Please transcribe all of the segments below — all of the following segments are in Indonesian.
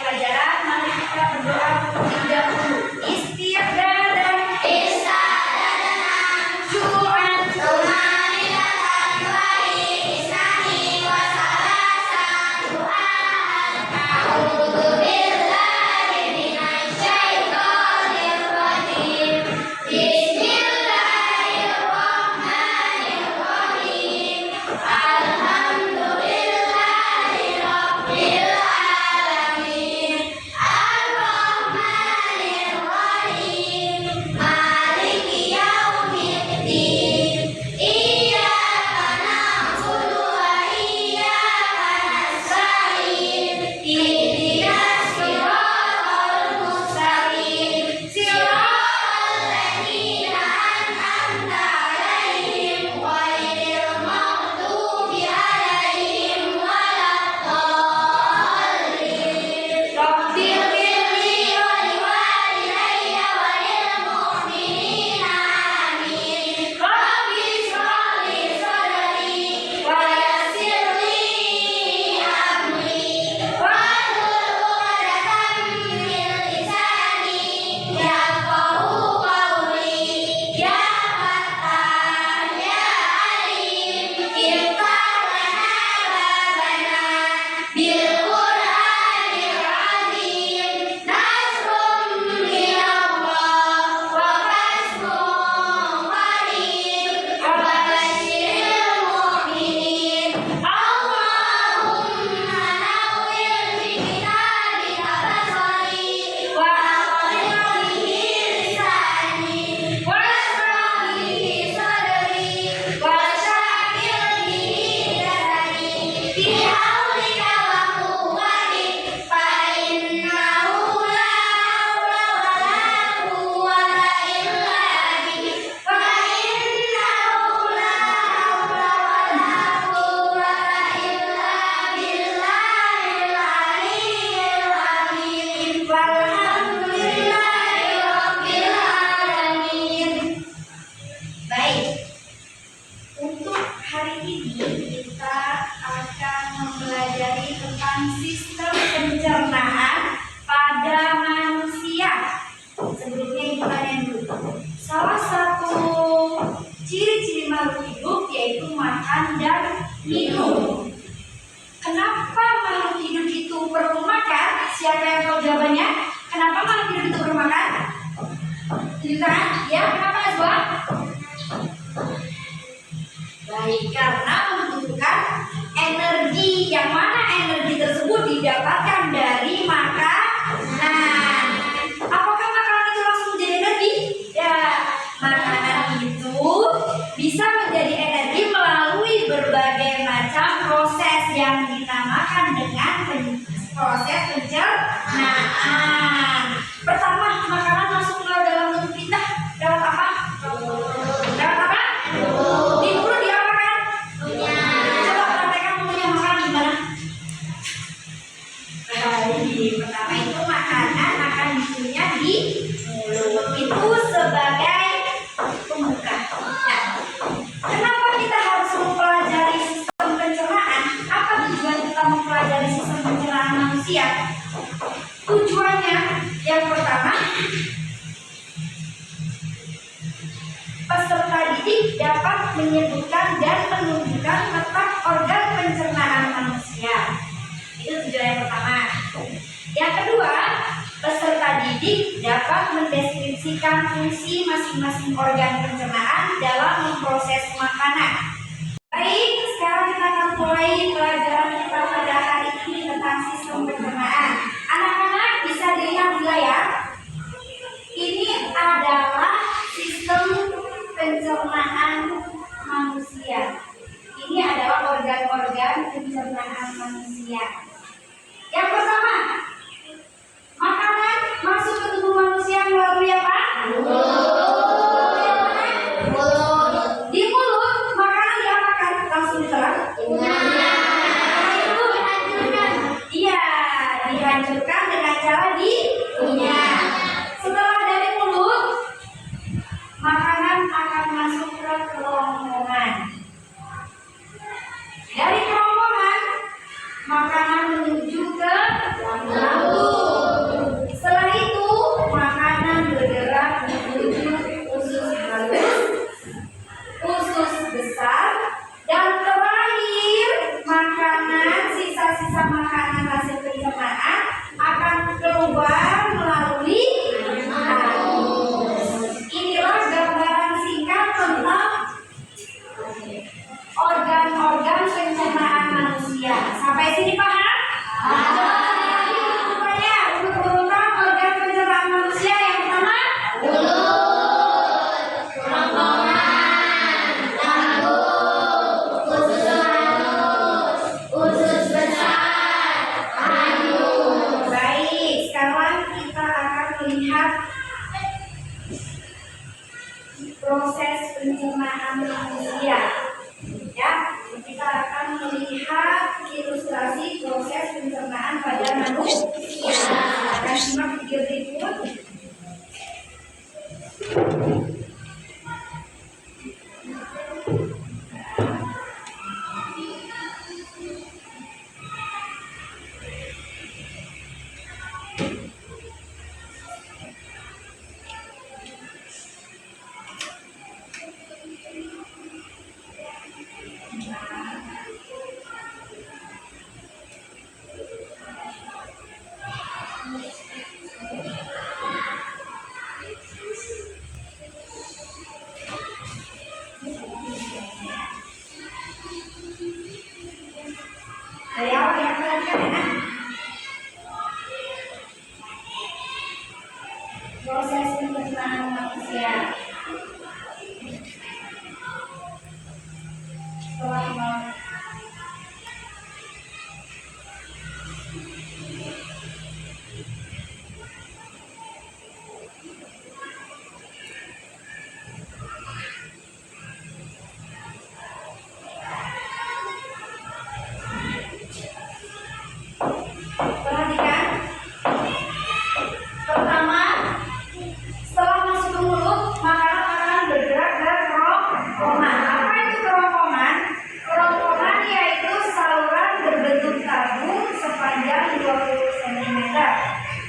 pelajaran, mari kita berdoa terlebih dahulu. Istighfar. Sistem pencernaan pada manusia. Sebelumnya ibu tanya dulu. Salah satu ciri-ciri makhluk hidup yaitu makan dan minum. Kenapa makhluk hidup itu perlu makan? Siapa yang tahu jawabannya? Kenapa makhluk hidup itu perlu makan? Tunjukkan. Ya, kenapa Azwa? Baik, karena membutuhkan energi. Yang mana energi tersebut didapatkan dari makanan. Apakah makanan itu langsung menjadi energi? Ya, makanan itu bisa menjadi energi melalui berbagai macam proses yang dinamakan dengan proses pencernaan. Pertama, makanan masuk ke dalam tubuh kita lewat apa? Lewat apa? Di mulut diapakan? Coba praktekkan punya makanan gimana? Pertama itu makanan akan dikunyah di mulut. Itu sebagai pembuka. Nah, kenapa kita harus mempelajari sistem pencernaan? Apa tujuan kita mempelajari sistem pencernaan manusia? Tujuannya yang pertama, peserta didik dapat menyebutkan dan menunjukkan letak organ pencernaan manusia. Itu tujuan yang pertama. Yang kedua, peserta didik dapat mendeskripsikan fungsi masing-masing organ pencernaan dalam memproses makanan. Baik, sekarang kita akan mulai pelajaran kita pada hari ini tentang sistem pencernaan. Anak-anak bisa dilihat di layar. Ini adalah sistem pencernaan manusia. Ini adalah organ-organ pencernaan manusia. Yang pertama, makanan masuk ke tubuh manusia melalui apa? Mulut. Di mulut, makanan diapakan? Langsung ditelan? Iya,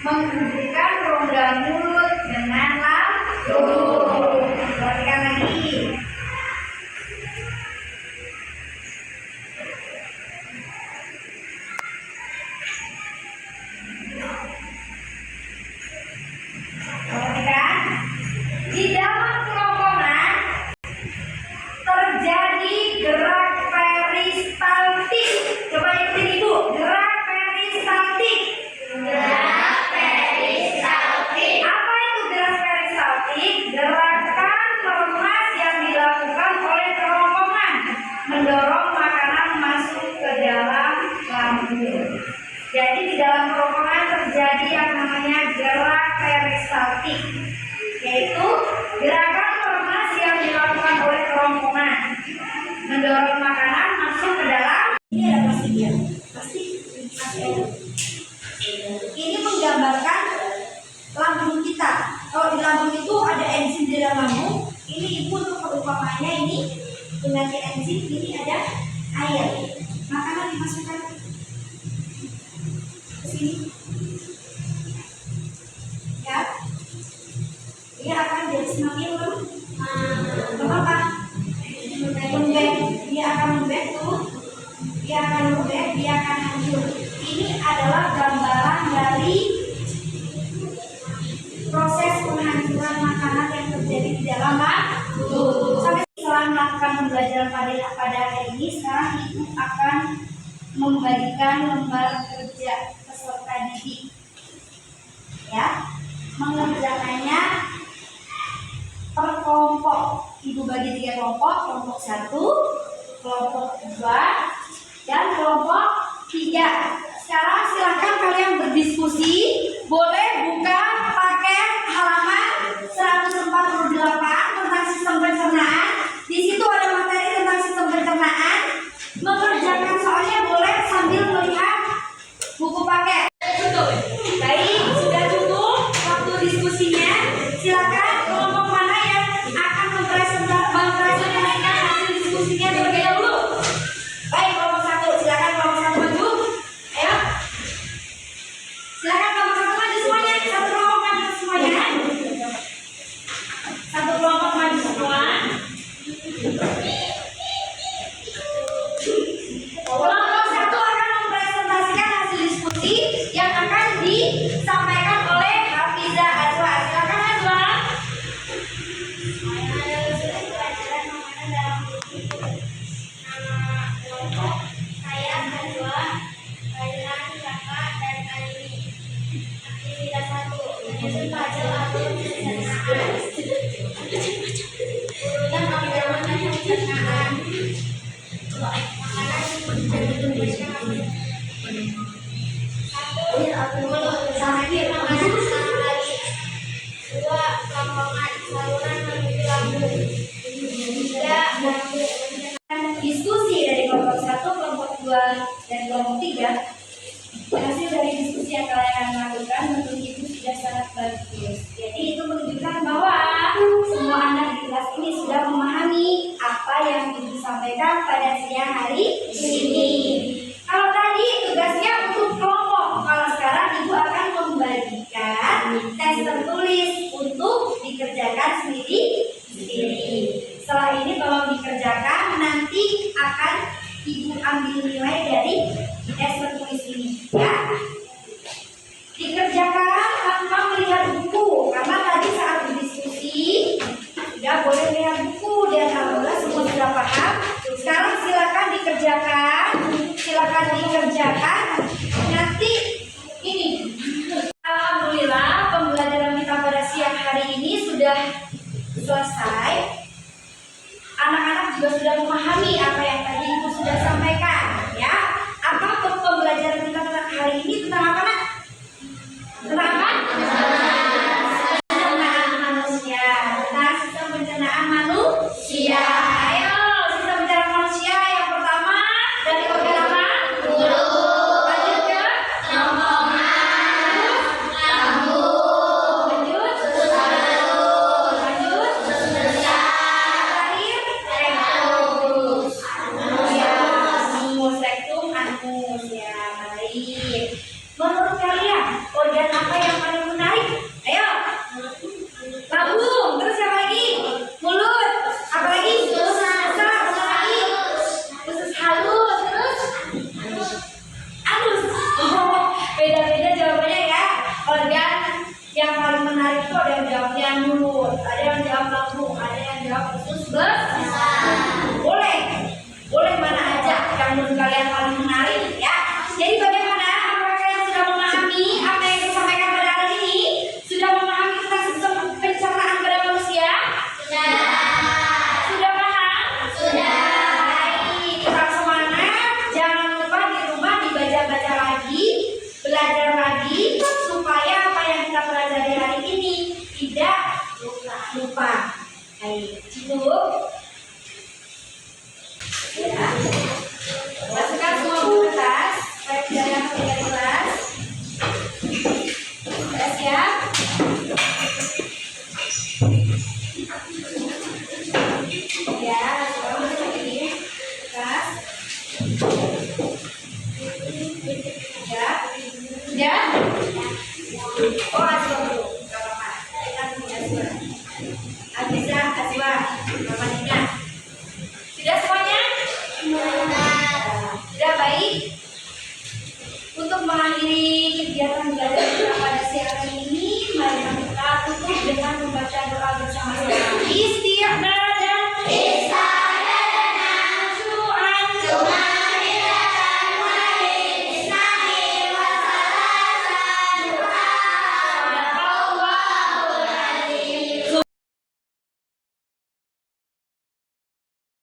menghubungkan rongga mulut dengan lambung. Perhatikan lagi. Perhatikan. Di dalam kerongkongan terjadi gerak peristaltik. Coba ikutin ibu, gerak peristaltik. Gerak peristaltik. Apa itu gerak peristaltik? Gerakan lemas yang dilakukan oleh kerongkongan mendorong makanan masuk ke dalam lambung. Jadi di dalam kerongkongan terjadi yang namanya gerak peristaltik, yaitu gerakan lemas yang dilakukan oleh kerongkongan mendorong makanan masuk ke dalam. Ini ada plastiknya, plastik. Ini menggambarkan lambung kita. Kalau di lambung itu ada enzim di dalam lambung. Ini ibu untuk perumpamannya ini dengan enzim ini ada air. Makanan dimasukkan ke sini. Ya, dia akan jadi semakin apa? Lembek. Dia akan lembek tuh. Dia akan lembek. Dia akan hancur. Ini adalah gambaran dari proses penghancuran makanan yang terjadi di dalam lambung. Sampai setelah melakukan pembelajaran pada hari ini, sekarang ibu akan membagikan lembar kerja peserta didik. Ya, mengerjakannya per kelompok. Ibu bagi 3 kelompok, kelompok 1, kelompok 2, dan kelompok 3. Sekarang silakan kalian berdiskusi. Boleh buka paket halaman 148 tentang sistem pencernaan. Di situ ada materi tentang sistem pencernaan. Mengerjakan soalnya boleh sambil melihat buku paket. Baik, sudah cukup waktu diskusinya. Silakan kelompok mana yang akan mempresentasikan hasil diskusinya terlebih dahulu. Baik, kelompok 1, silakan kelompok 1 maju. Ayo. Silakan kelompok 1 maju semuanya. Satu kelompok maju semuanya. Satu kelompok maju semua. Kelompok 1 akan mempresentasikan hasil diskusi yang akan disampaikan oleh Hafizah Azwa. Silakan Azwa. Kelompok saya Azwa, Kailan, Kakak, dan Aini. Aktivitas 1, menyusun puzzle atau pencernaan. Urutan pembicaraan pencernaan. Makanan dua, kerongkongan saluran menuju lambung. 3, diskusi dari kelompok 1, kelompok 2, dan kelompok 3. Hasil dari diskusi yang kalian akan lakukan menurut ibu sudah sangat bagus. Jadi itu menunjukkan bahwa semua anak di kelas ini sudah memahami apa yang ibu sampaikan pada siang hari ini. Kalau tadi tugasnya untuk kelompok, kalau sekarang ibu akan membagikan tes tertulis untuk dikerjakan sendiri. Setelah ini tolong dikerjakan, nanti akan ibu ambil nilai dari tes tertulis ini, ya. Dikerjakan tanpa melihat buku, karena tadi saat berdiskusi tidak boleh melihat buku dan alhamdulillah semua sudah paham. Sekarang silakan dikerjakan, nanti ini. Alhamdulillah pembelajaran kita pada siang hari ini sudah selesai. Anak-anak juga sudah memahami apa yang tadi ibu sudah sampaikan, ya. Apa pembelajaran kita tentang hari ini tentang apa, Nak? Tentang apa? Pencernaan manusia. Tentang sistem pencernaan manusia. Ayo, sistem pencernaan manusia yang pertama dari organ apa? Mulut. Lanjut ke kerongkongan. Lambung. Lanjut perut. Lanjut terakhir rektum. Anus. Rektum, anus, ya. Baik. Menurut kalian ya? Organ apa yang paling menarik? Ayo. Lambung. Terus apa lagi? Mulut. Apa lagi? Usus. Apa lagi? Usus halus. Terus? Halus. Oh, beda-beda jawabannya ya. Organ yang paling menarik itu ada yang jawabnya mulut, ada yang jawab lambung, ada yang jawab usus besar. Boleh mana aja yang menurut kalian paling menarik ya. Jadi bagaimana? Apakah kalian sudah memahami apa yang disampaikan pada hari ini? Sudah memahami tentang sistem pencernaan pada manusia? Sudah paham? Baik, tetap semangat. Jangan lupa di rumah dibaca-baca lagi, belajar lagi supaya apa yang kita pelajari hari ini tidak lupa. Baik, cukup. Ya. Masukkan semua buku kertas supaya tidak ada yang tinggal di kelas. Sudah siap? Ya, sekarang masuk ini kertas. Ya, sudah? Oh, Aswa dulu, nggak apa-apa. Kita punya Aswa. Aziza, Aswa, Mama Nina. Sudah semuanya? Sudah baik? Untuk mengakhiri kegiatan belajar kita pada siang ini, mari kita tutup dengan membaca doa bersama-sama. Istighfar.